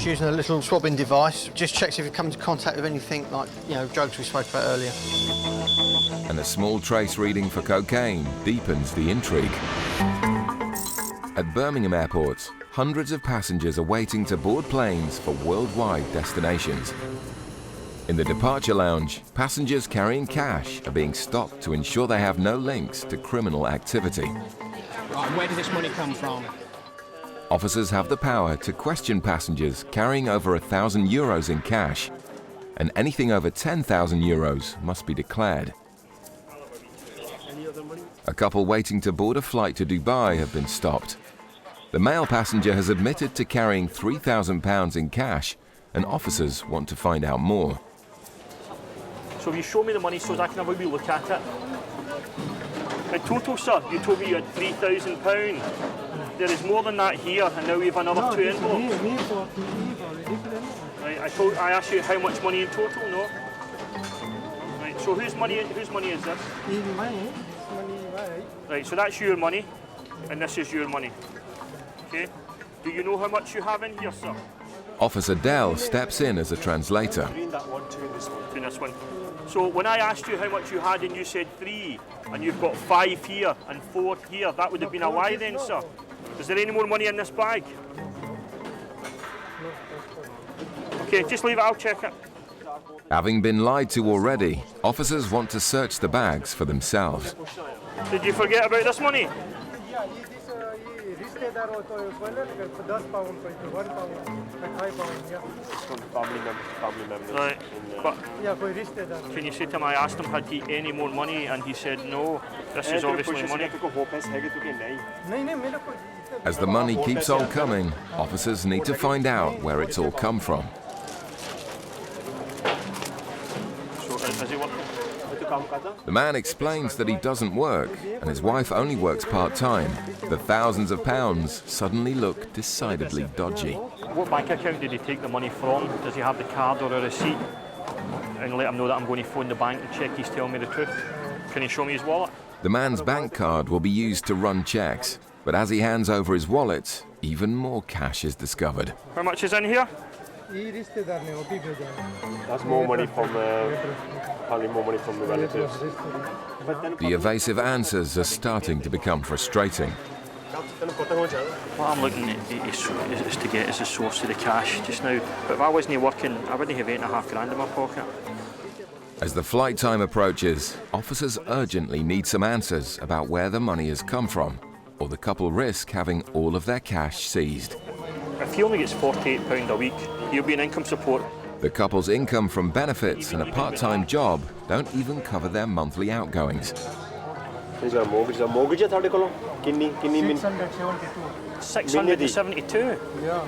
using a little swabbing device. Just checks if you come into contact with anything like, drugs we spoke about earlier. And a small trace reading for cocaine deepens the intrigue. At Birmingham Airport, hundreds of passengers are waiting to board planes for worldwide destinations. In the departure lounge, passengers carrying cash are being stopped to ensure they have no links to criminal activity. Right, where does this money come from? Officers have the power to question passengers carrying over €1,000 in cash, and anything over €10,000 must be declared. A couple waiting to board a flight to Dubai have been stopped. The male passenger has admitted to carrying £3,000 in cash, and officers want to find out more. So you show me the money so I can have a wee look at it. In total, sir, you told me you had £3,000. There is more than that here, and now we have another two envelopes. Right, I asked you how much money in total, no? Right, so whose money is this? Money, right? Right, so that's your money, and this is your money. Okay? Do you know how much you have in here, sir? Officer Dell steps in as a translator. Between this one. So when I asked you how much you had and you said 3, and you've got 5 here and 4 here, that would have been a lie then, sir. Is there any more money in this bag? Okay, just leave it, I'll check it. Having been lied to already, officers want to search the bags for themselves. Did you forget about this money? Right, but can you say to him, I asked him had he any more money and he said no, this is obviously money. As the money keeps on coming, officers need to find out where it's all come from. So is he working? The man explains that he doesn't work and his wife only works part-time. The thousands of pounds suddenly look decidedly dodgy. What bank account did he take the money from? Does he have the card or a receipt? And let him know that I'm going to phone the bank and check he's telling me the truth. Can he show me his wallet? The man's bank card will be used to run checks, but as he hands over his wallet, even more cash is discovered. How much is in here? That's more money from, probably more money from the relatives. The evasive answers are starting to become frustrating. What I'm looking at is to get is the source of the cash just now. But if I wasn't working, I wouldn't have £8.5 in my pocket. As the flight time approaches, officers urgently need some answers about where the money has come from, or the couple risk having all of their cash seized. If he only gets £48 a week, he'll be in income support. The couple's income from benefits and a part-time job don't even cover their monthly outgoings. He's got a mortgage. A mortgage at 672. Yeah.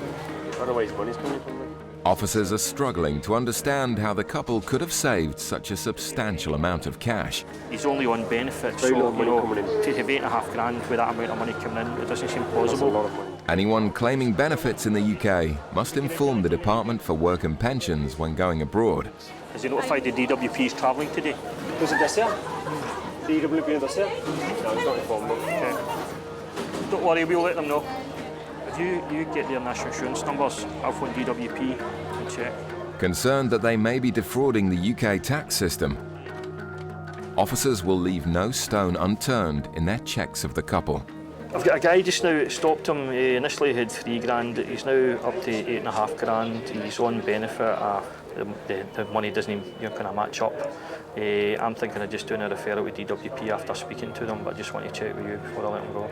Otherwise, money's coming from them. Officers are struggling to understand how the couple could have saved such a substantial amount of cash. He's only on benefits, so to have £8.5 with that amount of money coming in, it doesn't seem plausible. Anyone claiming benefits in the UK must inform the Department for Work and Pensions when going abroad. Has he notified the DWP he's travelling today? Was it this year? DWP this year? No, it's not informed. Okay. Don't worry, we'll let them know. If you get their national insurance numbers, I'll phone DWP and check. Concerned that they may be defrauding the UK tax system, officers will leave no stone unturned in their checks of the couple. I've got a guy just now stopped him. He initially had £3,000. He's now up to £8.5. He's on benefit. The money doesn't even kind of match up. I'm thinking of just doing a referral with DWP after speaking to them, but I just want to check with you before I let them go.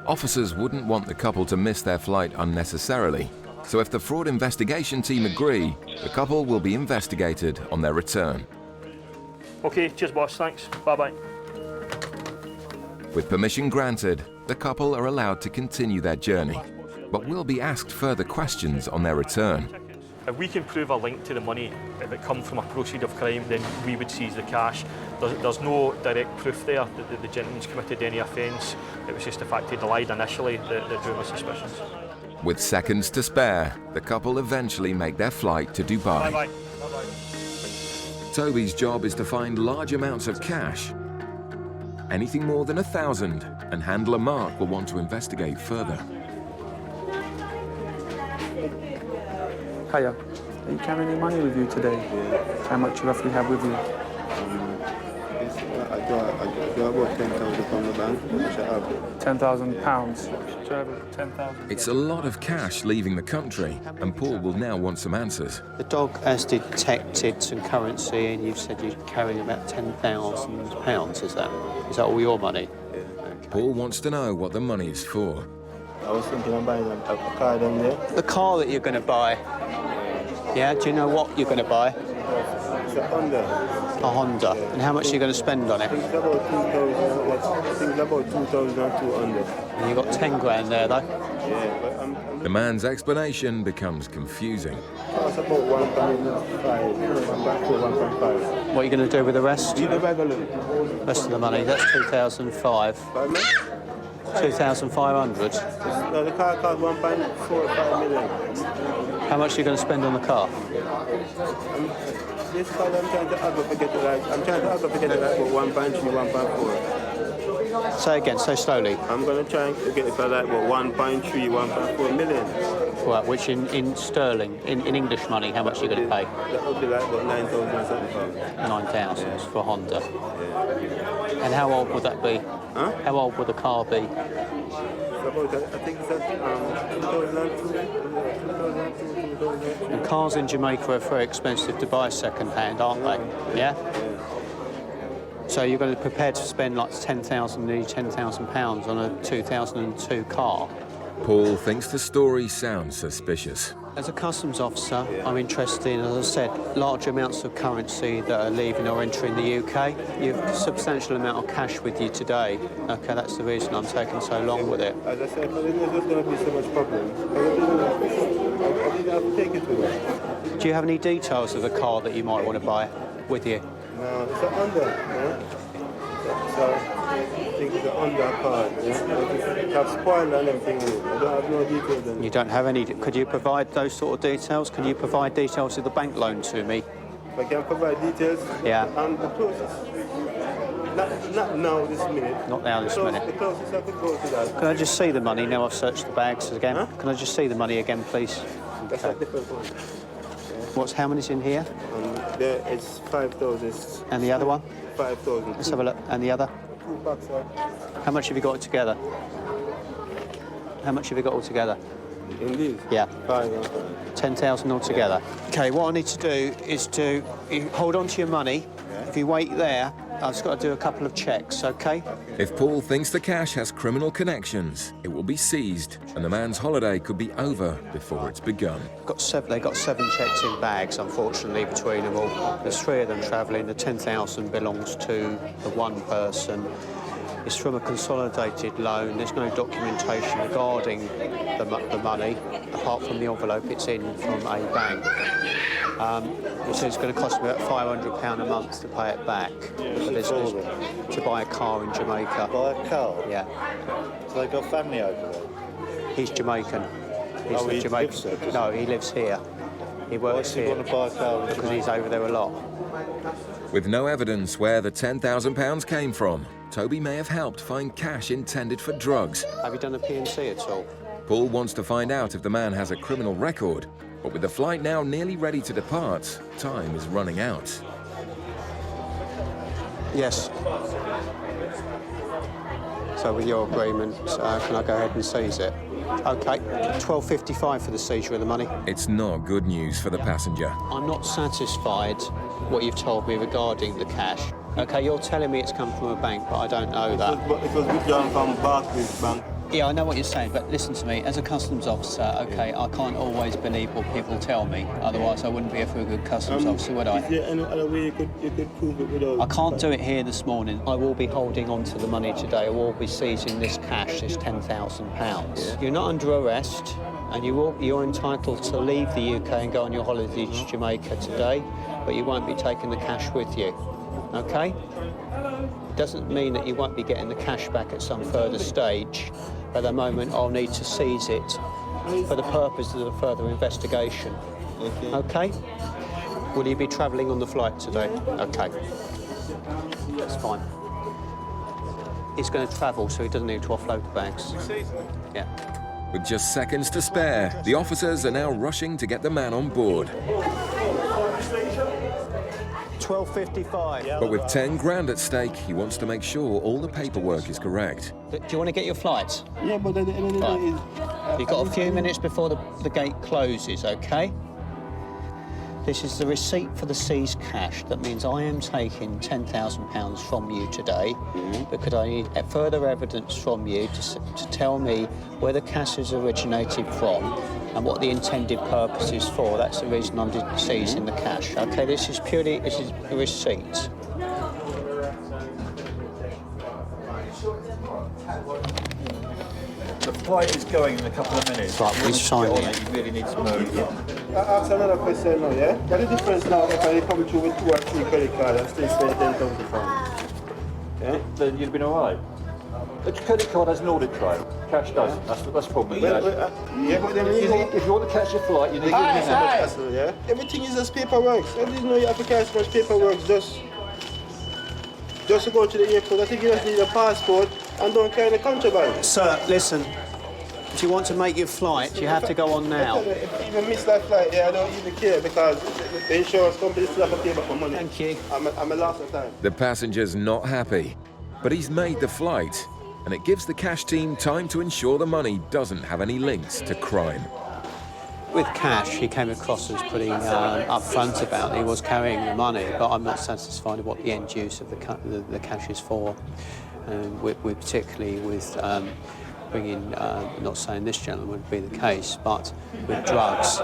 Officers wouldn't want the couple to miss their flight unnecessarily, so if the fraud investigation team agree, the couple will be investigated on their return. Okay, cheers boss, thanks, bye-bye. With permission granted, the couple are allowed to continue their journey, but will be asked further questions on their return. If we can prove a link to the money, if it comes from a proceed of crime, then we would seize the cash. There's no direct proof there that the gentleman's committed any offence. It was just the fact he lied initially that drew my suspicions. With seconds to spare, the couple eventually make their flight to Dubai. Bye-bye. Toby's job is to find large amounts of cash. Anything more than 1,000, and handler Mark will want to investigate further. Hiya. Are you carrying any money with you today? Yeah. How much you roughly have with you? I do about 10,000 from the bank. Which I have. £10,000. Do you have 10,000? It's a lot of cash leaving the country, and Paul will now want some answers. The dog has detected some currency, and you've said you're carrying about £10,000. Is that all your money? Yeah. Paul wants to know what the money is for. I was thinking of buying a car down there. The car that you're going to buy. Yeah. Do you know what you're going to buy? It's a Honda. A Honda. And how much are you going to spend on I it? think it's about 2,000. I think it's about 2,200. And you've got 10 grand there, though. Yeah, but The man's explanation becomes confusing. it's about 1.5. 1.5. What are you going to do with the rest? You know, bag a little. Rest of the money. That's 2,005. 2,500. No, the car costs 1.45 million. How much are you going to spend on the car? This car, I'm trying to advocate it like 1.3, 1.4. Say again, say slowly. I'm going to try and get it for like 1.3, 1.4 million. Right, which in sterling, in English money, how much are you going to pay? That would be like about 9,000 or something. 9,000 for a Honda. And how old would that be? Huh? How old would the car be? It's about, I think it's at 2002. And cars in Jamaica are very expensive to buy second-hand, aren't they? Yeah? So you're going to prepare to spend like nearly £10,000 on a 2002 car. Paul thinks the story sounds suspicious. As a customs officer, I'm interested in, as I said, large amounts of currency that are leaving or entering the UK. You have a substantial amount of cash with you today. Okay, that's the reason I'm taking so long with it. As I said, I didn't know there was going to be so much problem. I didn't have to take it with me. Do you have any details of the car that you might want to buy with you? No, it's an under, yeah? So, I think it's an under car, yeah? It has spoiled and everything in it. I don't have no details on it. You don't have any. Could you provide those sort of details? Can you provide details of the bank loan to me? If I can provide details, Yeah. the closest. Not now, this minute. Not now, this minute. The closest I could go to that. Can I just see the money now I've searched the bags again? Huh? Can I just see the money again, please? That's a different one. How many's in here? There it's 5,000. And the other one? 5,000. Let's have a look. And the other? 2 bucks, sir. How much have you got together? How much have you got altogether? Indeed. Yeah. 5. 10,000 altogether. Okay, what I need to do is you hold on to your money. Yeah. If you wait there, I've just got to do a couple of checks, okay? If Paul thinks the cash has criminal connections, it will be seized, and the man's holiday could be over before it's begun. They got 7 checks in bags, unfortunately, between them all. There's 3 of them travelling. The 10,000 belongs to the one person. It's from a consolidated loan. There's no documentation regarding the money, apart from the envelope it's in from a bank. It says it's going to cost me about £500 a month to pay it back. But to buy a car in Jamaica. Buy a car? Yeah. So they've got family over there? He's Jamaican. Oh, he lives there, does he? No, he lives here. He works Why does he here. want to buy a car in Because Jamaica? he's over there a lot. With no evidence where the £10,000 came from, Toby may have helped find cash intended for drugs. Have you done a P&C at all? Paul wants to find out if the man has a criminal record, but with the flight now nearly ready to depart, time is running out. Yes. So with your agreement, can I go ahead and seize it? OK, £12.55 for the seizure of the money. It's not good news for the passenger. I'm not satisfied what you've told me regarding the cash. OK, you're telling me it's come from a bank, but I don't know that. It was withdrawn from Barclays Bank. Yeah, I know what you're saying, but listen to me. As a customs officer, OK, I can't always believe what people tell me. Otherwise, I wouldn't be a very good customs officer, would I? Is there any other way you could prove it without... I can't do it here this morning. I will be holding on to the money today. I will be seizing this cash, this £10,000. Yeah. You're not under arrest, and you're entitled to leave the UK and go on your holiday to Jamaica today, but you won't be taking the cash with you. OK? Doesn't mean that you won't be getting the cash back at some further stage. At the moment, I'll need to seize it for the purpose of the further investigation. OK? Will you be travelling on the flight today? OK. That's fine. He's going to travel, so he doesn't need to offload the bags. Yeah. With just seconds to spare, the officers are now rushing to get the man on board. 12.55. But with 10 grand at stake, he wants to make sure all the paperwork is correct. Do you want to get your flights? Yeah, but at the end of the day, You've got a few minutes before the gate closes, OK? This is the receipt for the seized cash. That means I am taking £10,000 from you today because I need further evidence from you to tell me where the cash is originated from and what the intended purpose is for. That's the reason I'm seizing the cash. OK, this is a receipt. The flight is going in a couple of minutes. Right, we'll sign it. You really need to move. I ask another question now, yeah? What is the difference now if I come through with 2 or 3 credit cards and still spend £10,000? Yeah? Then you'd have been all right. The credit card has an audit trail. Cash doesn't. That's the problem. Yeah, but then If you want to catch your flight, you need to give me hassle, yeah? Everything is just paperwork. I didn't know you have to carry so much paperwork just to go to the airport. I think you just need a passport and don't carry the contraband. Sir, listen. If you want to make your flight, you have to go on now. If I even miss that flight, yeah, I don't even care because the insurance company still have to pay back for money. Thank you. I'm a loss of time. The passenger's not happy, but he's made the flight, and it gives the cash team time to ensure the money doesn't have any links to crime. With cash, he came across as pretty upfront about it. He was carrying the money, but I'm not satisfied with what the end use of the cash is for. And we're particularly with bringing, not saying this gentleman would be the case, but with drugs.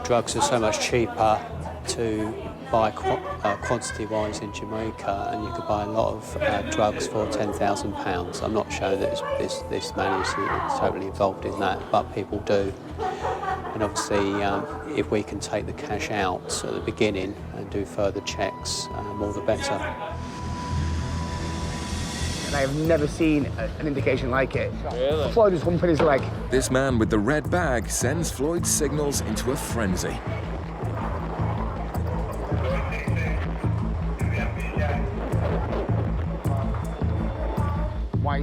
Drugs are so much cheaper to buy quantity-wise in Jamaica, and you could buy a lot of drugs for £10,000. I'm not sure that this man is totally involved in that, but people do. And obviously, if we can take the cash out at the beginning and do further checks, more the better. I have never seen an indication like it. Really? Floyd was humping his leg. This man with the red bag sends Floyd's signals into a frenzy.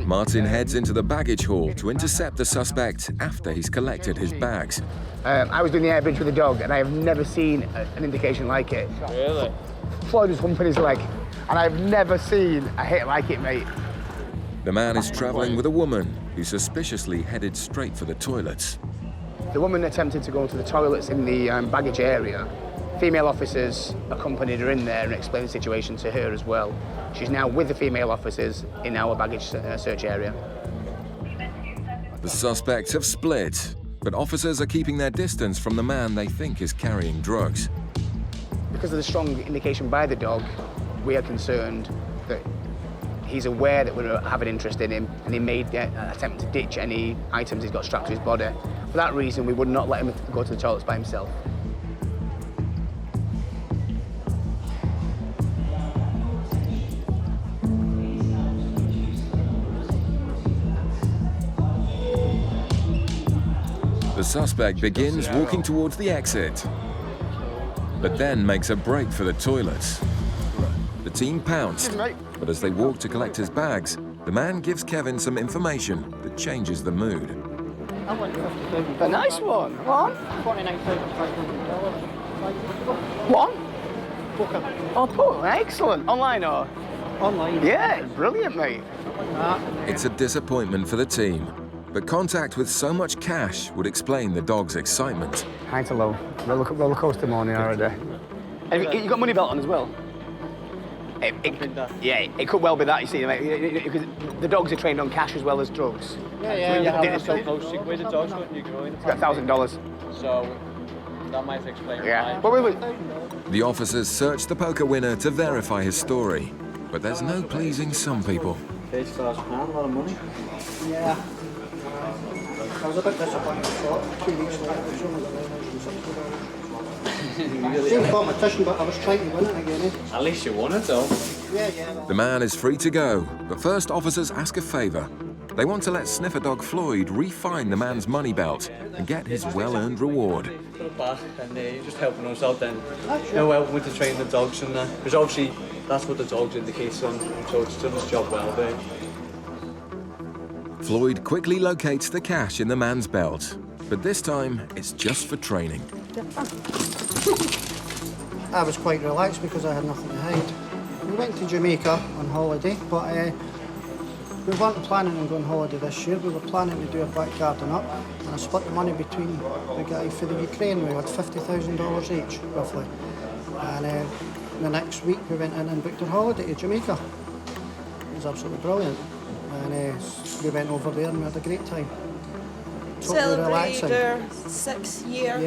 Martin heads into the baggage hall to intercept the suspect after he's collected his bags. I was doing the air bridge with a dog, and I have never seen an indication like it. Really? Floyd was humping his leg, and I've never seen a hit like it, mate. The man is travelling with a woman who suspiciously headed straight for the toilets. The woman attempted to go to the toilets in the baggage area. Female officers accompanied her in there and explained the situation to her as well. She's now with the female officers in our baggage search area. The suspects have split, but officers are keeping their distance from the man they think is carrying drugs. Because of the strong indication by the dog, we are concerned that he's aware that we have an interest in him, and he may attempt to ditch any items he's got strapped to his body. For that reason, we would not let him go to the toilets by himself. The suspect begins walking towards the exit, but then makes a break for the toilets. The team pounce, but as they walk to collect his bags, the man gives Kevin some information that changes the mood. A nice one. One? One? Oh, cool. Excellent. Online or? Online. Yeah, brilliant, mate. It's a disappointment for the team, but contact with so much cash would explain the dog's excitement. High to low. Roller coaster morning already. And you got money belt on as well? Yeah, it could well be that, you see, mate, because the dogs are trained on cash as well as drugs. Yeah, so close. Where the dogs got you going? It's got $1,000. So that might explain why. Wait. The officers search the poker winner to verify his story, but there's no pleasing some people. £30,000, a lot of money. Yeah. I was a bit disappointed. 2 weeks later, same competition, but I was trying to win it again. At least you won it, though. Yeah. The man is free to go, but first officers ask a favour. They want to let sniffer dog Floyd re-find the man's money belt and get his well-earned reward. Put it back, and you're just helping us out then. You know, helping with to train the dogs and that. Because obviously, that's what the dogs indicate, so it's done his job well there. Floyd quickly locates the cash in the man's belt, but this time it's just for training. I was quite relaxed because I had nothing to hide. We went to Jamaica on holiday, but we weren't planning on going on holiday this year. We were planning to do a back garden up, and I split the money between the guy for the Ukraine. We had $50,000 each, roughly. And the next week we went in and booked a holiday to Jamaica. It was absolutely brilliant. And we went over there and we had a great time. Totally relaxing. Celebrated our 6th year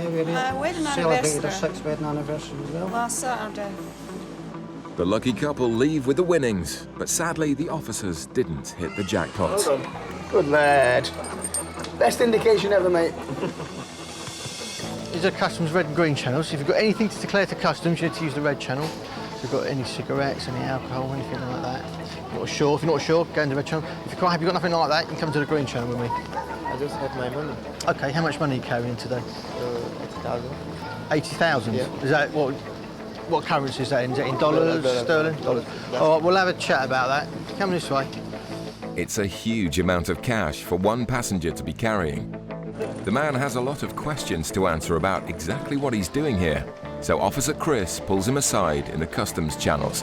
wedding celebrated anniversary. our 6th wedding anniversary as well. Last Saturday. The lucky couple leave with the winnings, but sadly the officers didn't hit the jackpot. Good lad. Best indication ever, mate. These are customs red and green channels. If you've got anything to declare to customs, you need to use the red channel. If you've got any cigarettes, any alcohol, anything like that. If you're not sure, go into the red channel. If you're quite happy you've got nothing like that, you can come to the green channel with me. I just have my money. Okay, how much money are you carrying today? 80,000. 80,000? Yeah. Is that what currency is that in? Is it in dollars, sterling? Dollars. All right, we'll have a chat about that. Come this way. It's a huge amount of cash for one passenger to be carrying. The man has a lot of questions to answer about exactly what he's doing here, so Officer Chris pulls him aside in the customs channels.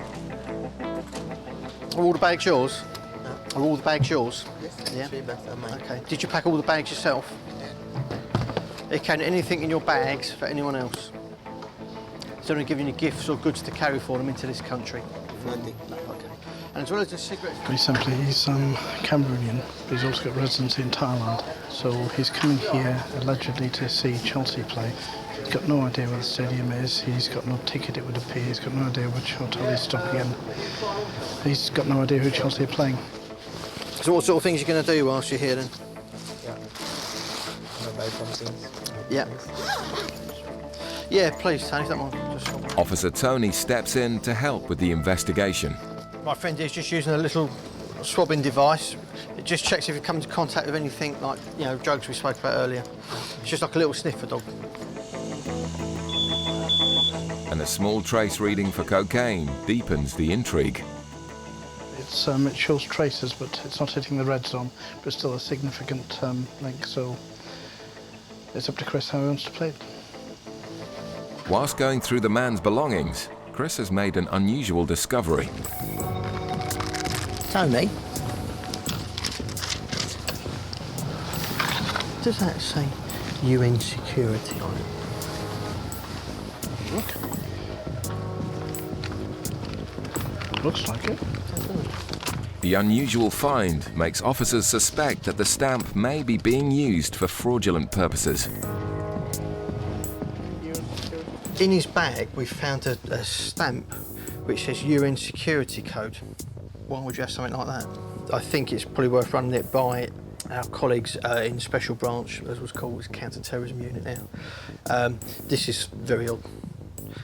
Are all the bags yours? Yeah. Are all the bags yours? Yes, Yeah. 3 bags are mine. Okay. Did you pack all the bags yourself? Yeah. Are you carrying anything in your bags for anyone else? Is anyone giving you gifts or goods to carry for them into this country? Nothing. No, okay. And as well as the cigarettes... Very simply, he's Cameroonian, but he's also got residency in Thailand. So he's coming here allegedly to see Chelsea play. He's got no idea where the stadium is, he's got no ticket it would appear, he's got no idea which hotel he's stopping in. He's got no idea who Chelsea are playing. So what sort of things are you going to do whilst you're here then? Yeah. I'm gonna buy some things. Yeah. Yeah, please, Tony, if that one. Just... Officer Tony steps in to help with the investigation. My friend is just using a little swabbing device. It just checks if you come into contact with anything like, drugs we spoke about earlier. It's just like a little sniffer dog. And a small trace reading for cocaine deepens the intrigue. It shows traces, but it's not hitting the red zone, but still a significant link, so it's up to Chris how he wants to play it. Whilst going through the man's belongings, Chris has made an unusual discovery. Tony, does that say UN security on it? Looks like it. The unusual find makes officers suspect that the stamp may be being used for fraudulent purposes. In his bag, we found a stamp which says UN security code. Why would you have something like that? I think it's probably worth running it by our colleagues in Special Branch, as was called, it's Counter-terrorism unit now. This is very odd.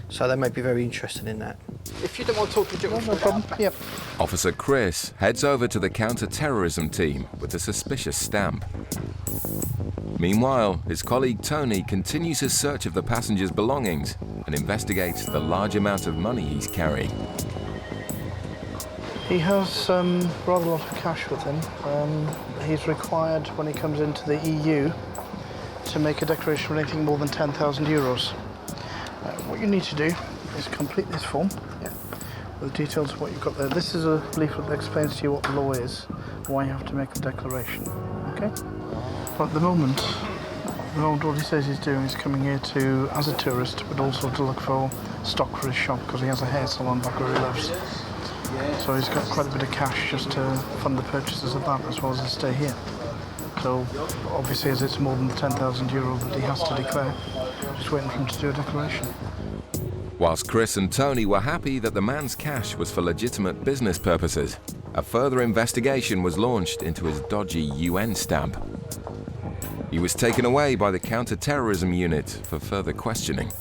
So they may be very interested in that. If you don't want to talk to No problem. Yep. Officer Chris heads over to the counter-terrorism team with the suspicious stamp. Meanwhile, his colleague Tony continues his search of the passenger's belongings and investigates the large amount of money he's carrying. He has rather a lot of cash with him. He's required, when he comes into the EU, to make a declaration of anything more than 10,000 euros. What you need to do is complete this form with the details of what you've got there. This is a leaflet that explains to you what the law is, why you have to make the declaration. Okay? But at the moment, what he says he's doing is coming here to, as a tourist, but also to look for stock for his shop because he has a hair salon back where he lives. So he's got quite a bit of cash just to fund the purchases of that as well as his stay here. So obviously, as it's more than the 10,000 euro that he has to declare, just waiting for him to do a declaration. Whilst Chris and Tony were happy that the man's cash was for legitimate business purposes, a further investigation was launched into his dodgy UN stamp. He was taken away by the counter-terrorism unit for further questioning.